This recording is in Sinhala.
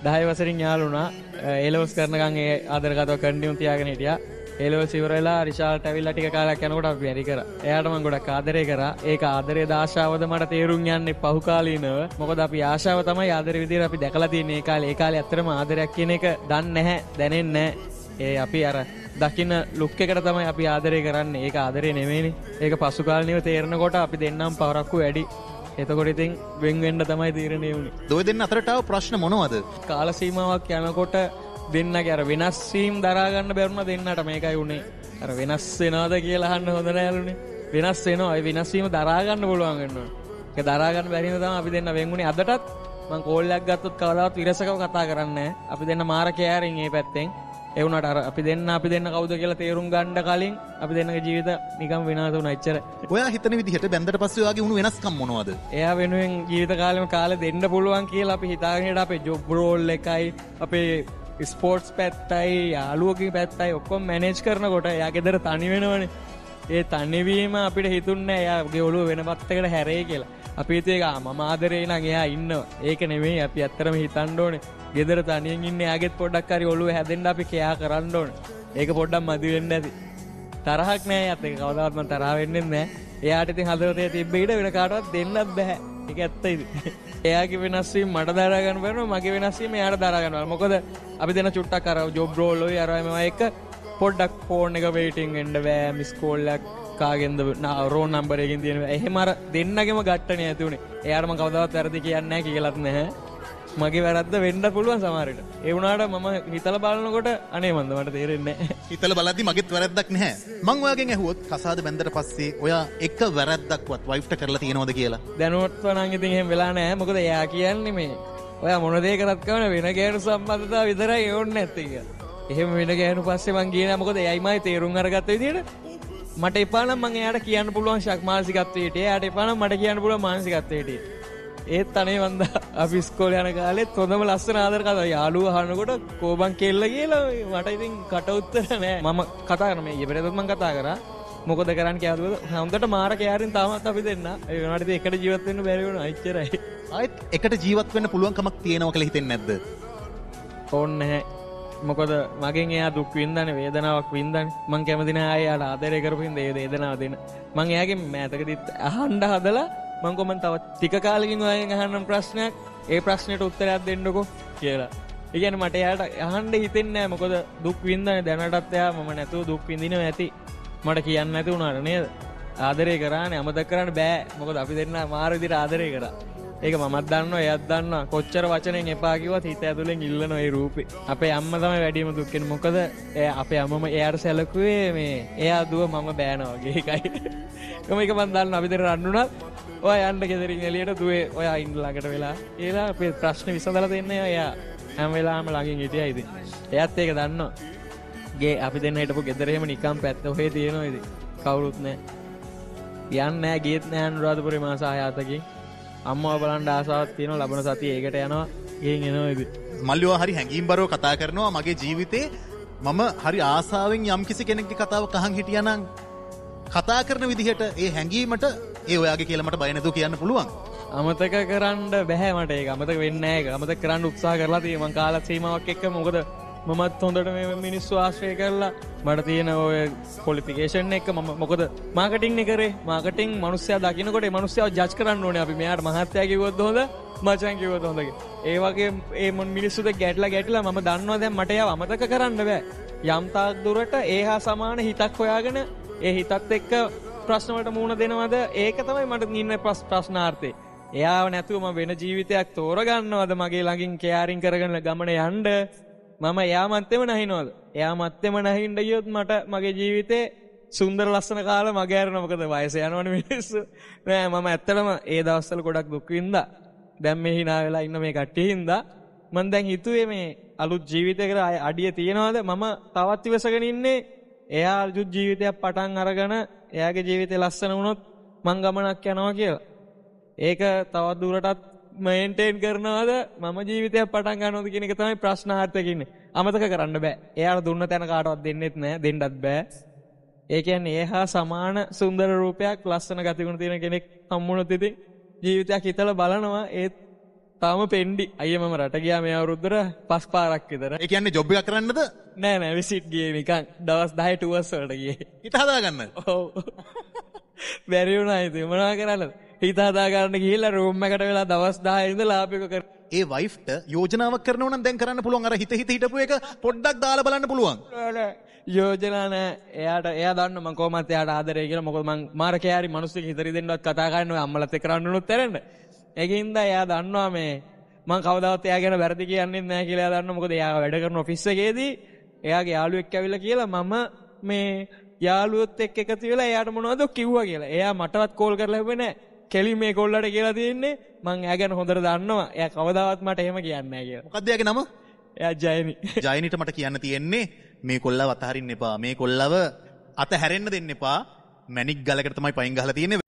10 වසරින් යාළු වුණා. A-levels කරනකම් ඒ ආදර කතාව කන්ටිනියු තියාගෙන හිටියා. A-levels ඉවර වෙලා රිෂාල්ට ඇවිල්ලා ටික කාලයක් යනකොට අපි බැරි කරා. එයාට මම ගොඩක් ආදරේ කරා. ඒක ආදරේද ආශාවද මට තේරුම් යන්නේ පහු කාලීනව. මොකද අපි ආශාව තමයි ආදරේ විදියට අපි දැකලා තියෙන්නේ ඒ කාලේ. ඒ කාලේ ඇත්තටම ආදරයක් කියන එක දන්නේ නැහැ, දැනෙන්නේ නැහැ. අපි අර දකින්න ලුක් එකට තමයි අපි ආදරේ කරන්නේ. ඒක ආදරේ නෙමෙයිනේ. ඒක පසු කාලීනව තේරෙනකොට අපි දෙන්නම් පවරක්කු වැඩි. එතකොට ඉතින් වෙන් වෙන්න තමයි තීරණය වුනේ. ඔය දෙන්න අතරට ආව ප්‍රශ්න මොනවද? කාල සීමාවක් යනකොට දෙන්නගේ අර වෙනස් වීම දරා ගන්න බැරුණා දෙන්නට. මේකයි උනේ. අර වෙනස් වෙනවද කියලා අහන්න හොඳ නෑලුනේ. වෙනස් වෙනවා. ඒ වෙනස් වීම දරා ගන්න පුළුවන් වෙනවා. ඒක දරා ගන්න බැරි නිසා තමයි අපි දෙන්න වෙන් වුනේ. අදටත් මම කෝල් එකක් ගත්තොත් කවදාවත් විරසකව කතා කරන්නේ නෑ. අපි දෙන්න මාර කෑරින් මේ පැත්තෙන්. ඒ වුණාට අර අපි දෙන්න කවුද කියලා තේරුම් ගන්න කලින් අපි දෙන්නගේ ජීවිත නිකන් විනාශ වුණා. එච්චර. ඔයා හිතන විදිහට බැන්දට පස්සේ ඔයාගේ වුණු වෙනස්කම් මොනවද? එයා වෙනුවෙන් ජීවිත කාලේ දෙන්න පුළුවන් කියලා අපි හිතාගෙන හිටියා. අපේ ජොබ් රෝල් එකයි අපේ ස්පෝර්ට්ස් පැත්තයි යාළුවෝගේ පැත්තයි ඔක්කොම මැනේජ් කරනකොට එයා ගෙදර තනි වෙනවනේ. ඒ තනිවීම අපිට හිතුන්නේ එයාගේ ඔළුව වෙන පැත්තකට හැරෙයි කියලා. අපි හිතුවේ මම ආදරේ නම් එයා ඉන්නවා. ඒක නෙමෙයි අපි ඇත්තටම හිතන්න ඕනේ. ගෙදර තනියෙන් ඉන්නේ එයාගෙත් පොඩ්ඩක් හරි ඔළුව හැදෙන්න අපි කෙයා කරන්න ඕනේ. ඒක පොඩ්ඩක් මදි වෙන්න ඇති. තරහක් නෑ යත් ඒක කවදාවත් මම තරහ වෙන්නේ නෑ. එයාට ඉතින් හදවතේ තිබ්බ ඉඩ වෙන කාටවත් දෙන්නත් බෑ. ඒක ඇත්ත ඉතින්. එයාගේ වෙනස් වීම මට දරා ගන්න බැරුණා. මගේ වෙනස් වීම එයාට දරා ගන්න බැහැ. මොකද අපි දෙන චුට්ටක් අර ජොබ් රෝල් ඔය අර මේවා එක පොඩ්ඩක් ෆෝන් එක වේටින් වෙන්න බෑ. මිස් කෝල් එකක් කාගෙන්ද රෝන් නම්බර් එකකින් තියෙනවා. එහෙම අර දෙන්නගෙම ගැට්ටනේ ඇති උනේ. එයාට මම කවදාවත් වැරදි කියන්නේ නැහැ කියලාත් නැහැ. මගේ වැරද්ද වෙන්න පුළුවන් සමහර විට. ඒ වුණාට මම හිතලා බලනකොට අනේ මන්ද මට තේරෙන්නේ නැහැ. හිතලා බලද්දි මගෙත් වැරද්දක් නැහැ. මං ඔයාගෙන් ඇහුවොත් කසාද බැන්දට පස්සේ ඔයා එක වැරද්දක්වත් වයිෆ්ට කරලා තියෙනවද කියලා? දැනුවත්ව නම් ඉතින් එහෙම වෙලා නැහැ. මොකද එයා කියන්නේ මේ ඔයා මොන දේ කරත් කවන වෙන ගෑනු සම්බන්ධතාව විතරයි ඕනේ නැත්තේ කියලා. එහෙම වෙන ගෑනු පස්සේ මං ගියේ නැහැ. මොකද එයයිමයි තේරුම් අරගත්ත විදියට මට එපා නම් මං එයාට කියන්න පුළුවන් මානසිකත්වයට. එයාට එපා නම් මට කියන්න පුළුවන් මානසිකත්වයට. ඒත් අනේ වන්ද අපි ඉස්කෝලේ යන කාලෙත් හොඳම ලස්සන ආදර කතා යාළුවා අහනකොට කෝබන් කෙල්ල කියලා මට ඉතින් කට උත්තර නෑ. මම කතා කරන මේ ඊපෙරේදත් මම කතා කරා. මොකද කරන්න කියලාද? හොඳට මාර කෑරින් තාමත් අපි දෙන්න. ඒ වෙනාට ඉතින් එකට ජීවත් වෙන්න බැරි වුණා. එච්චරයි. ආයෙත් එකට ජීවත් වෙන්න පුළුවන් කමක් තියෙනවා කියලා හිතෙන්නේ නැද්ද? ඕන්නේ නැහැ. මොකද මගෙන් එයා දුක් විඳන්නේ වේදනාවක් විඳන්නේ. මං කැමති නෑ ආයෙ යාට ආදරය කරපින් ඒ වේදනාව දෙන්න. මං එයාගෙන් මෑතකදීත් අහන්න හදලා මං කොමන් තව ටික කාලෙකින් ඔයගෙන් අහන්න ප්‍රශ්නයක් ඒ ප්‍රශ්නෙට උත්තරයක් දෙන්නකෝ කියලා. ඒ කියන්නේ මට එයාට අහන්න හිතෙන්නේ නැහැ. මොකද දුක් විඳන්නේ දැනටත් එයා මම නැතුව දුක් විඳිනවා ඇති. මට කියන්න නැති වුණාට නේද? ආදරේ කරානේ අමතක කරන්න බෑ. මොකද අපි දෙන්න මාර විදිහට ආදරේ කරා. ඒක මමත් දන්නවා එයාත් දන්නවා. කොච්චර වචනෙන් එපා කිව්වත් හිත ඇතුලෙන් ඉල්ලන ඒ රූපේ. අපේ අම්මා තමයි වැඩිම දුක් වෙන්නේ. මොකද අපේ අම්මම එයාට සැලකුවේ මේ එයා දුව මම බෑනවා වගේ එකයි. ඒක මම දන්නවා අපි දෙන්න රණ්ඩුණා. ඔයා යන්න ගෙදරින් එළියට දුවේ ඔයා ඉන්න ළඟට වෙලා ඒලා අපේ ප්‍රශ්න විසඳලා දෙන්නේ එයා හැම වෙලාවෙම ළඟින් හිටියා ඉතින්. එයාත් ඒක දන්නවා. ගේ අපි දෙන්න හිටපු ගෙදර එහෙම නිකන් පැත්ත ඔහේ තියෙනවා ඉතින්. කවුරුත් නැහැ. යන්නේ නැහැ ගියෙත් නැහැ අනුරාධපුරේ මාස 6-7කින්. අම්මව බලන්න ආසාවක් තියෙනවා ලබන සතියේ ඒකට යනවා. ගෙන් එනවා ඉතින්. මල්ලිව හරි හැංගීම්බරව කතා කරනවා. මගේ ජීවිතේ මම හරි ආසාවෙන් යම්කිසි කෙනෙක්ගේ කතාවක් අහන් හිටියානම් කතා කරන විදිහට ඒ හැංගීමට ඒ ඔයාගේ කියලා මට බය නැතුව කියන්න පුළුවන්. අමතක කරන්න බෑ මට ඒක. අමතක වෙන්නේ නැහැ ඒක. අමතක කරන්න උත්සාහ කරලා තියෙනවා. මං කාල සීමාවක් එක්ක මොකද මමත් හොඳට මේ මිනිස්සු ආශ්‍රය කරලා මට තියෙන ඔය ක්වොලිෆිකේෂන් එක මම මොකද මාකටිං නේ කරේ. මාකටිං මිනිස්සයා දකින්නකොට ඒ මිනිස්සයාව ජජ් කරන්න ඕනේ අපි. මෙයාට මහත්තයා කිව්වොත් හොඳ මචං කිව්වොත් හොඳ කියලා. ඒ වගේ ඒ මිනිස්සුද ගැටලා මම දන්නවා දැන් මට ඒව අමතක කරන්න බෑ. යම් තාක් දුරට ඒහා සමාන හිතක් හොයාගෙන ඒ හිතත් එක්ක ප්‍රශ්න වලට මුහුණ දෙනවද? ඒක තමයි මට ඉන්න ප්‍රශ්නාර්ථේ. එයාව නැතුව මම වෙන ජීවිතයක් තෝරගන්නවද මගේ ළඟින් කෙයාරින් කරගෙන ගමන යන්න? මම එයා මැත්තේම නැහිනවද? එයා මැත්තේම නැහින්න ගියොත් මට මගේ ජීවිතේ සුන්දර ලස්සන කාලෙ මගේ අරන මොකද වයස යනවනේ මිනිස්සු. නෑ මම ඇත්තටම ඒ දවස්වල ගොඩක් දුක් විඳා. දැන් මේ hina වෙලා ඉන්න මේ කට්ටිය හින්දා මම දැන් හිතුවේ මේ අලුත් ජීවිතයකට අඩිය තියනවද? මම තවත් ඉවසගෙන ඉන්නේ එයා අලුත් ජීවිතයක් පටන් අරගෙන එයාගේ ජීවිතේ ලස්සන වුණොත් මං ගමනක් යනවා කියලා. ඒක තවත් දුරටත් මේන්ටේන් කරනවද මම ජීවිතයක් පටන් ගන්නවද කියන එක තමයි ප්‍රශ්නාර්ථයක ඉන්නේ. අමතක කරන්න බෑ. එයාට දුන්න තැන කාටවත් දෙන්නෙත් නෑ, දෙන්නත් බෑ. ඒ කියන්නේ එහා සමාන සුන්දර රූපයක් ලස්සන ගතිගුණ තියෙන කෙනෙක් හම්බුනොත් ඉතින් ජීවිතයක් හිතලා බලනවා. ඒත් තාම පෙන්ඩි අය මම රට ගියා මේ අවුරුද්දට 5 පාරක් විතර. ඒ කියන්නේ ජොබ් එකක් කරන්නද? නෑ විසිට් ගියේ නිකන් දවස් 10 ටුවර්ස් වලට ගියේ. හිත හදා ගන්න. ඔව්. බැරි වුණා ඉතින් මොනවා කරන්නද? හිත හදා ගන්න ගිහිල්ලා රූම් එකට වෙලා දවස් 10 ඉඳලා ආපෙක කර. ඒ වයිෆ්ට යෝජනාවක් කරනවා නම් දැන් කරන්න පුළුවන්. අර හිත හිටපු එක පොඩ්ඩක් දාලා බලන්න පුළුවන්. යෝජනා නෑ. එයා දන්න මම කොහොමද එයාට ආදරේ කියලා. මොකද මං මාර කෑරි මිනිස්සුක හිතරි දෙන්නවත් කතා කරන්න ඔය අම්මලත් එක්ක රණ්ඩුනුත් ඇරෙන්න. ඒකින්ද එයා දන්නවා මේ මං කවදාවත් එයා ගැන වැරදි කියන්නේ නැහැ කියලා එයා දන්නවා. මොකද එයා වැඩ කරන ඔෆිස් එකේදී එයාගේ යාළුවෙක් ඇවිල්ලා කියලා මම මේ යාළුවොත් එක්ක එකතු වෙලා එයාට මොනවද කිව්වා කියලා. එයා මටවත් කෝල් කරලා හැබුවේ නැහැ. කෙලි මේ කොල්ලට කියලා තියෙන්නේ මං එයා ගැන හොඳට දන්නවා. එයා කවදාවත් මට එහෙම කියන්නේ නැහැ කියලා. මොකද්ද එයාගේ නම? එයා ජයනි. ජයනිට මට කියන්න තියෙන්නේ මේ කොල්ලව අතහරින්න එපා. මේ කොල්ලව අතහැරෙන්න දෙන්න එපා. මැනික් ගලකට තමයි පයින් ගහලා තියෙන්නේ.